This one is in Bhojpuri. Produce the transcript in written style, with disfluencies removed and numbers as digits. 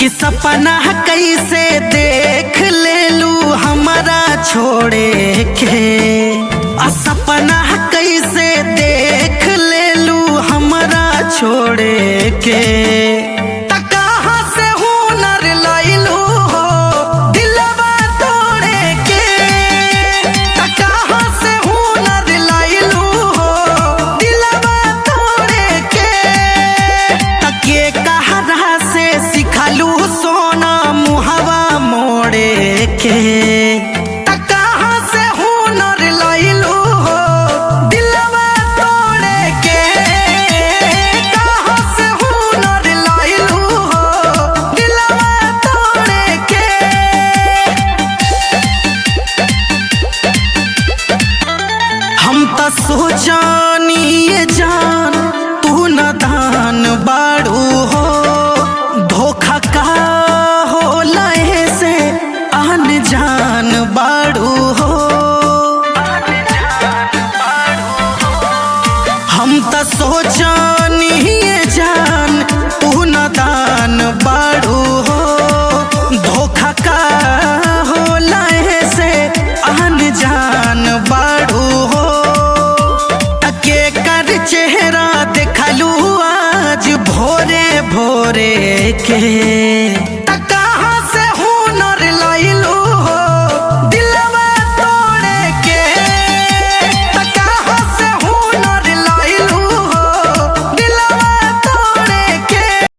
कि सपना कैसे देख ले लू हमारा छोड़े के। सपना कैसे देख ले लू हमारा छोड़े के। कहाँ से हुनर लैलू हो दिलवा तोड़े के। कहाँ से हुनर लैलू हो दिलवा तोड़े के। के कहरा से सिखलू सोना मुहवा मोड़े के। कहाँ से हुनर लैलू हो दिलवा तोड़े के। कहाँ से हुनर लैलू हो दिलवा तोड़े के। हम तो सोचानी ये जान तू नादान बाड़ू हो। धोखा का हो लहे से आन जान बाड़ू हो। हम तो सोचान